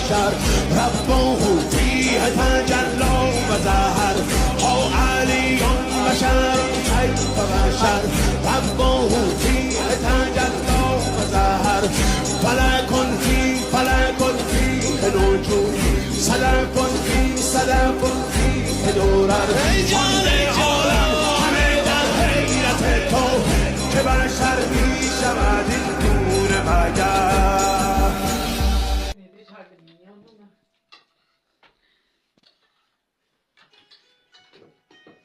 بشر ربه فيه تجلى وظهر او علی بشر كيف بشر ربه فيه تجلى وظهر فلك فيه نجوم سلف فيه درر